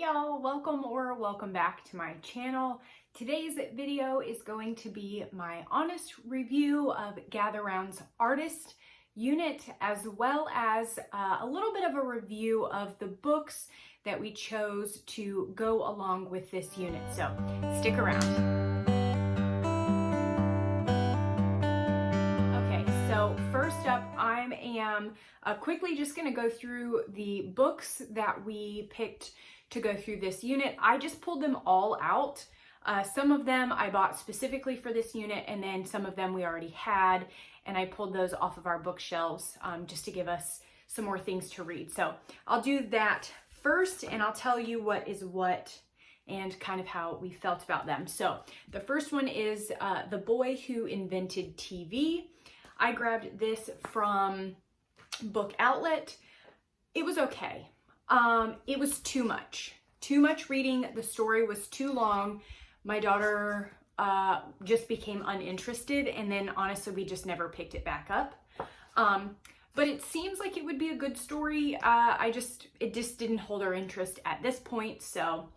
y'all, welcome back to my channel. Today's video is going to be my honest review of Gather Round's artist unit, as well as a little bit of a review of the books that we chose to go along with this unit. So stick around. Okay, so first up, I am quickly just going to go through the books that we picked to go through this unit. I just pulled them all out. Some of them I bought specifically for this unit, and then some of them we already had, and I pulled those off of our bookshelves just to give us some more things to read. So I'll do that first, and I'll tell you what is what and kind of how we felt about them. So the first one is The Boy Who Invented TV. I grabbed this from Book Outlet. It was okay. It was too much reading. The story was too long. My daughter just became uninterested, and then honestly we just never picked it back up. But it seems like it would be a good story. It just didn't hold our interest at this point, so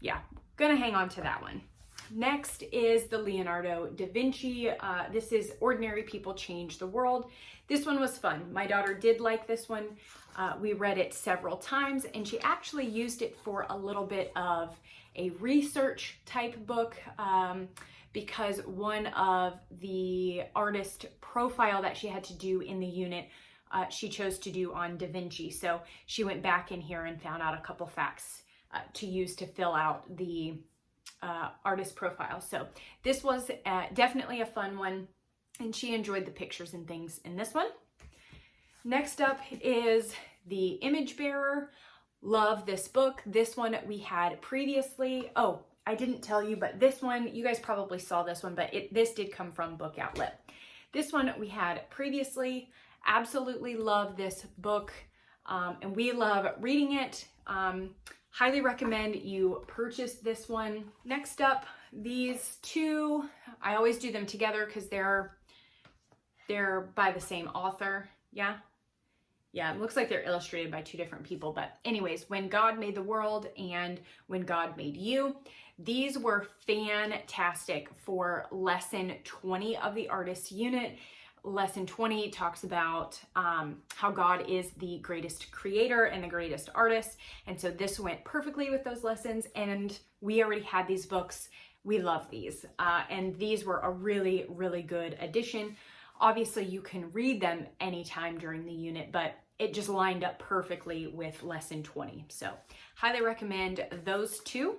yeah, gonna hang on to that one. Next is the Leonardo Da Vinci. This is Ordinary People Change the World. This one was fun. My daughter did like this one. We read it several times, and she actually used it for a little bit of a research type book because one of the artist profile that she had to do in the unit, she chose to do on Da Vinci. So she went back in here and found out a couple facts to use to fill out the artist profile. So this was definitely a fun one, and she enjoyed the pictures and things in this one. Next up is The Image Bearer. Love this book. This one we had previously. Oh, I didn't tell you, but this one, you guys probably saw this one, but this did come from Book Outlet. This one we had previously. Absolutely love this book, and we love reading it. Highly recommend you purchase this one. Next up, these two, I always do them together because they're by the same author. Yeah, it looks like they're illustrated by two different people, but anyways, When God Made the World and When God Made You. These were fantastic for lesson 20 of the artist unit. Lesson 20 talks about how God is the greatest creator and the greatest artist. And so this went perfectly with those lessons, and we already had these books. We love these. And these were a really, really good addition. Obviously, you can read them anytime during the unit, but it just lined up perfectly with lesson 20. So highly recommend those two.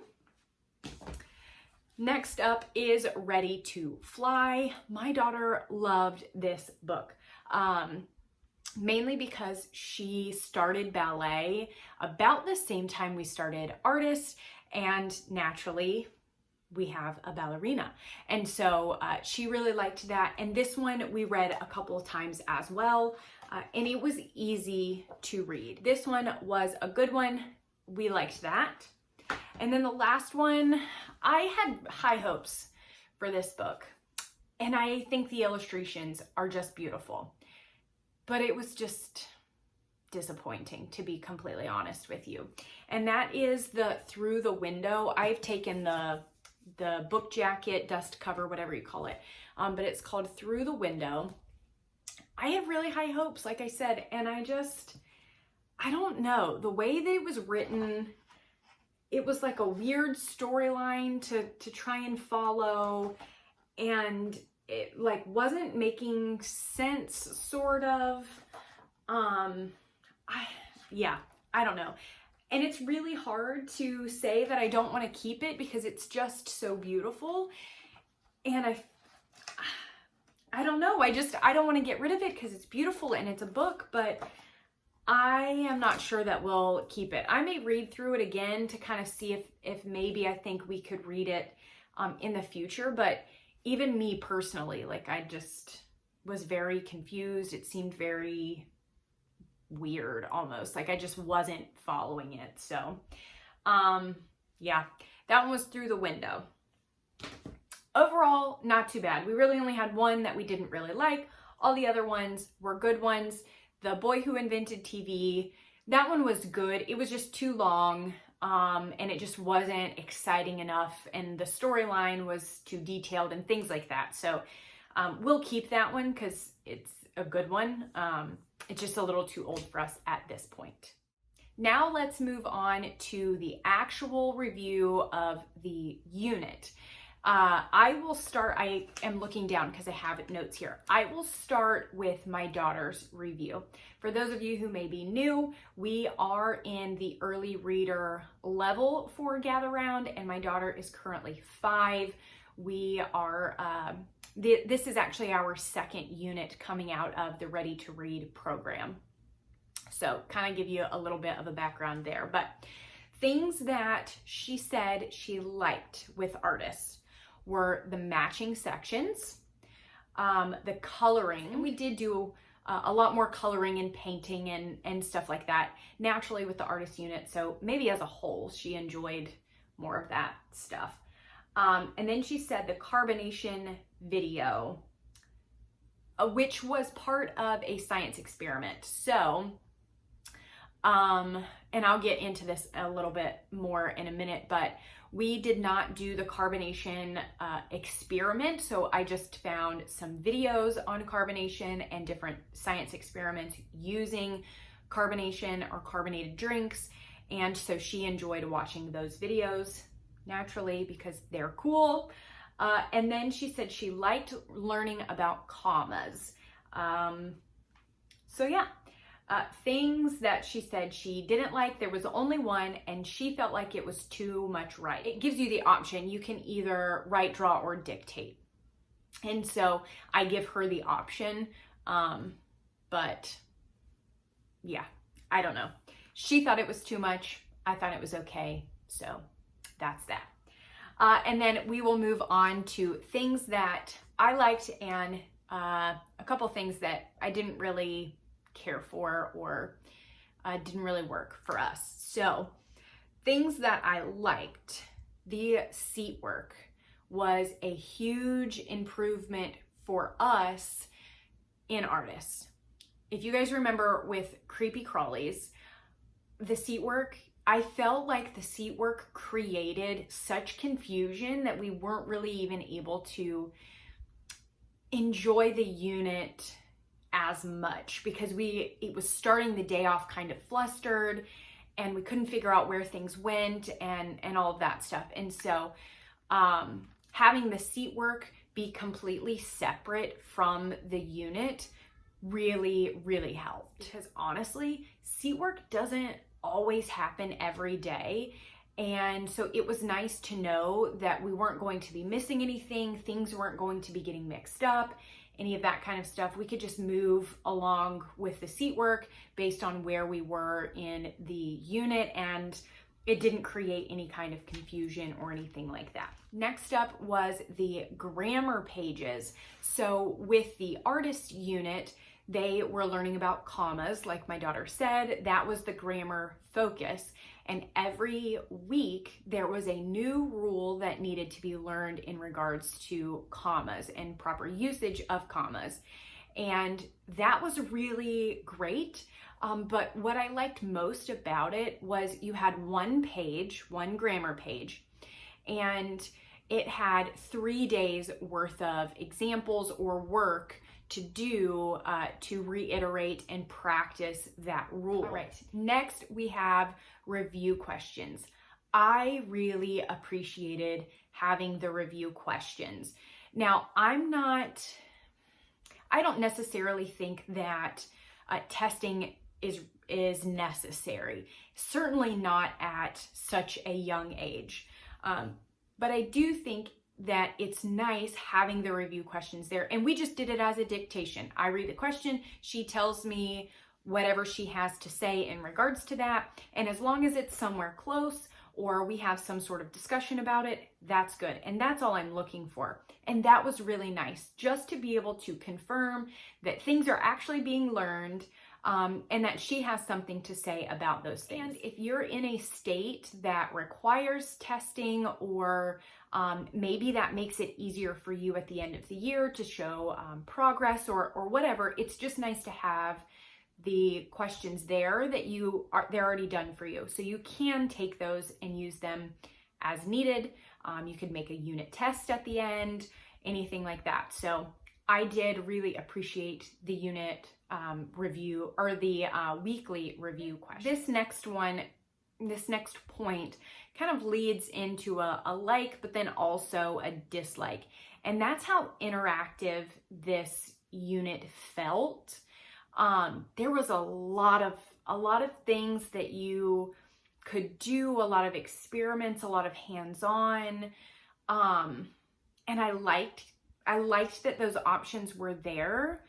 Next up is Ready to Fly. My daughter loved this book, mainly because she started ballet about the same time we started artist, and naturally we have a ballerina. And so she really liked that. And this one we read a couple of times as well, and it was easy to read. This one was a good one. We liked that. And then the last one, I had high hopes for this book, and I think the illustrations are just beautiful, but it was just disappointing, to be completely honest with you. And that is the Through the Window. I've taken the book jacket, dust cover, whatever you call it, but it's called Through the Window. I have really high hopes, like I said, and I don't know, the way that it was written, it was like a weird storyline to try and follow, and it like wasn't making sense, sort of. I don't know. And it's really hard to say that I don't want to keep it because it's just so beautiful. And I don't know. I don't want to get rid of it because it's beautiful and it's a book, but I am not sure that we'll keep it. I may read through it again to kind of see if maybe I think we could read it in the future. But even me personally, like, I just was very confused. It seemed very weird almost. Like I just wasn't following it. So yeah, that one was Through the Window. Overall, not too bad. We really only had one that we didn't really like. All the other ones were good ones. The Boy Who Invented TV, that one was good. It was just too long. and it just wasn't exciting enough, and the storyline was too detailed and things like that. So we'll keep that one because it's a good one. It's just a little too old for us at this point. Now let's move on to the actual review of the unit. I will start, I am looking down because I have notes here. I will start with my daughter's review. For those of you who may be new, we are in the early reader level for Gather Round, and my daughter is currently 5. We are, this is actually our second unit coming out of the Ready to Read program. So kind of give you a little bit of a background there, but things that she said she liked with Artists were the matching sections, the coloring. And we did do a lot more coloring and painting and stuff like that naturally with the Artist unit. So maybe as a whole, she enjoyed more of that stuff. And then she said the carbonation video, which was part of a science experiment. So, and I'll get into this a little bit more in a minute, but we did not do the carbonation experiment. So I just found some videos on carbonation and different science experiments using carbonation or carbonated drinks. And so she enjoyed watching those videos naturally because they're cool. And then she said she liked learning about commas. So yeah. Things that she said she didn't like, there was only one, and she felt like it was too much write. It gives you the option. You can either write, draw, or dictate. And so I give her the option, but yeah, I don't know. She thought it was too much. I thought it was okay. So that's that. And then we will move on to things that I liked and a couple things that I didn't really care for or didn't really work for us. So things that I liked, the seat work was a huge improvement for us in Artists. If you guys remember with Creepy Crawlies, the seat work, I felt like the seat work created such confusion that we weren't really even able to enjoy the unit as much because it was starting the day off kind of flustered and we couldn't figure out where things went and all of that stuff. And so having the seat work be completely separate from the unit really, really helped. Because honestly, seat work doesn't always happen every day. And so it was nice to know that we weren't going to be missing anything, things weren't going to be getting mixed up, any of that kind of stuff. We could just move along with the seat work based on where we were in the unit, and it didn't create any kind of confusion or anything like that. Next up was the grammar pages. So with the Artist unit, they were learning about commas, like my daughter said. That was the grammar focus. And every week there was a new rule that needed to be learned in regards to commas and proper usage of commas. And that was really great. But what I liked most about it was you had one page, one grammar page, and it had 3 days worth of examples or work to do to reiterate and practice that rule. All right, next we have review questions. I really appreciated having the review questions. Now, I don't necessarily think that testing is necessary. Certainly not at such a young age. But I do think that it's nice having the review questions there. And we just did it as a dictation. I read the question, she tells me whatever she has to say in regards to that. And as long as it's somewhere close or we have some sort of discussion about it, that's good. And that's all I'm looking for. And that was really nice, just to be able to confirm that things are actually being learned, and that she has something to say about those things. And if you're in a state that requires testing, or maybe that makes it easier for you at the end of the year to show progress or whatever, it's just nice to have the questions there that they're already done for you. So you can take those and use them as needed. You could make a unit test at the end, anything like that. So I did really appreciate the unit review, or the weekly review question. This next point kind of leads into a like, but then also a dislike. And that's how interactive this unit felt. There was a lot of things that you could do, a lot of experiments, a lot of hands-on. And I liked that those options were there,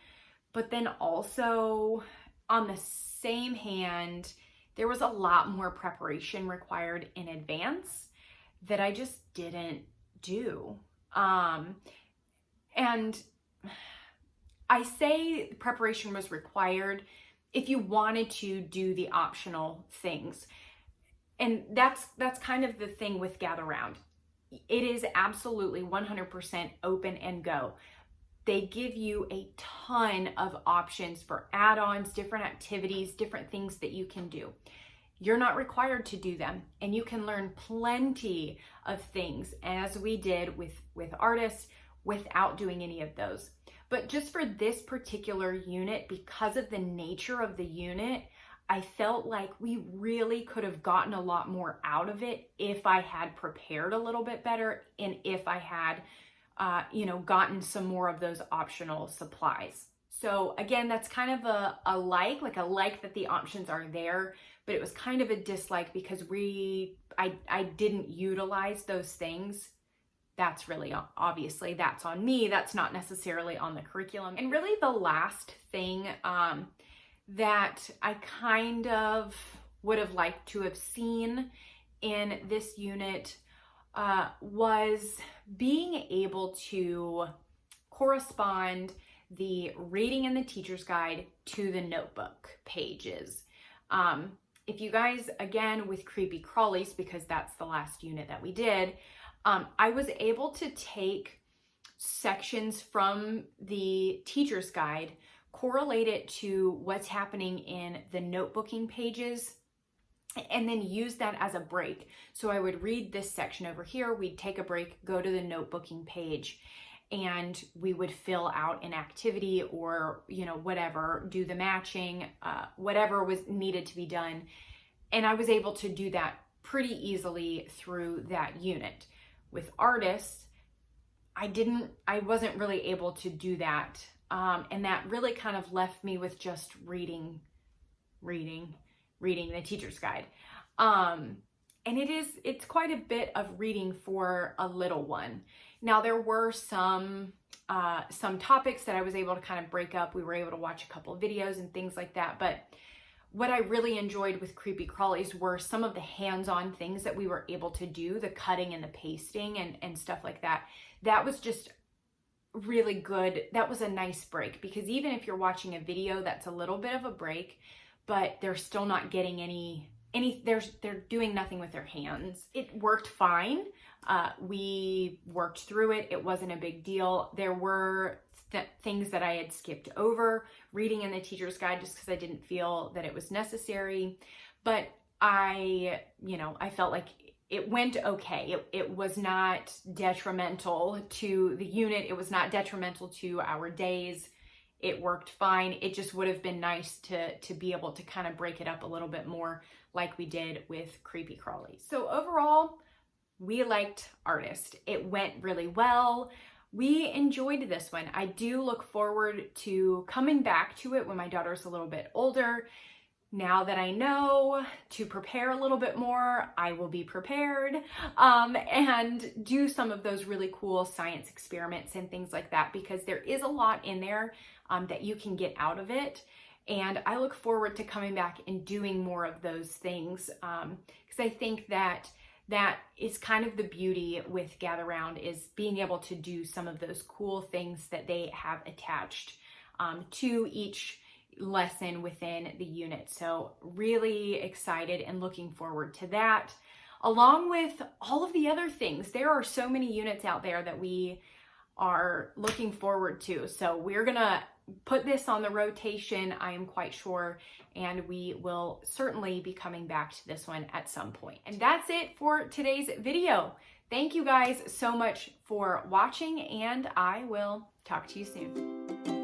but then also on the same hand, there was a lot more preparation required in advance that I just didn't do. And I say preparation was required if you wanted to do the optional things. And that's kind of the thing with Gather Round. It is absolutely 100% open and go. They give you a ton of options for add-ons, different activities, different things that you can do. You're not required to do them, and you can learn plenty of things, as we did with artists, without doing any of those. But just for this particular unit, because of the nature of the unit, I felt like we really could have gotten a lot more out of it if I had prepared a little bit better, and if I had gotten some more of those optional supplies. So again, that's kind of a like that the options are there, but it was kind of a dislike because I didn't utilize those things. That's really, obviously, that's on me. That's not necessarily on the curriculum. And really the last thing that I kind of would have liked to have seen in this unit was being able to correspond the reading in the teacher's guide to the notebook pages. If you guys, again, with Creepy Crawlies, because that's the last unit that we did, I was able to take sections from the teacher's guide, correlate it to what's happening in the notebooking pages, and then use that as a break. So I would read this section over here, we'd take a break, go to the notebooking page, and we would fill out an activity or, whatever, do the matching, whatever was needed to be done. And I was able to do that pretty easily through that unit. With artists, I wasn't really able to do that. And that really kind of left me with just reading the teacher's guide. And it's quite a bit of reading for a little one. Now, there were some topics that I was able to kind of break up. We were able to watch a couple of videos and things like that. But what I really enjoyed with Creepy Crawlies were some of the hands-on things that we were able to do, the cutting and the pasting and stuff like that. That was just really good. That was a nice break, because even if you're watching a video, that's a little bit of a break, but they're still not getting they're doing nothing with their hands. It worked fine. We worked through it. It wasn't a big deal. There were things that I had skipped over reading in the teacher's guide just because I didn't feel that it was necessary. But I felt like it went okay. It was not detrimental to the unit. It was not detrimental to our days. It worked fine. It just would have been nice to be able to kind of break it up a little bit more like we did with Creepy Crawlies. So overall, we liked Artist. It went really well. We enjoyed this one. I do look forward to coming back to it when my daughter's a little bit older. Now that I know to prepare a little bit more, I will be prepared and do some of those really cool science experiments and things like that, because there is a lot in there that you can get out of it. And I look forward to coming back and doing more of those things, because I think that is kind of the beauty with Gather Round, is being able to do some of those cool things that they have attached to each lesson within the unit. So really excited and looking forward to that, along with all of the other things. There are so many units out there that we are looking forward to. So we're gonna put this on the rotation, I am quite sure, and we will certainly be coming back to this one at some point. And that's it for today's video. Thank you guys so much for watching, and I will talk to you soon.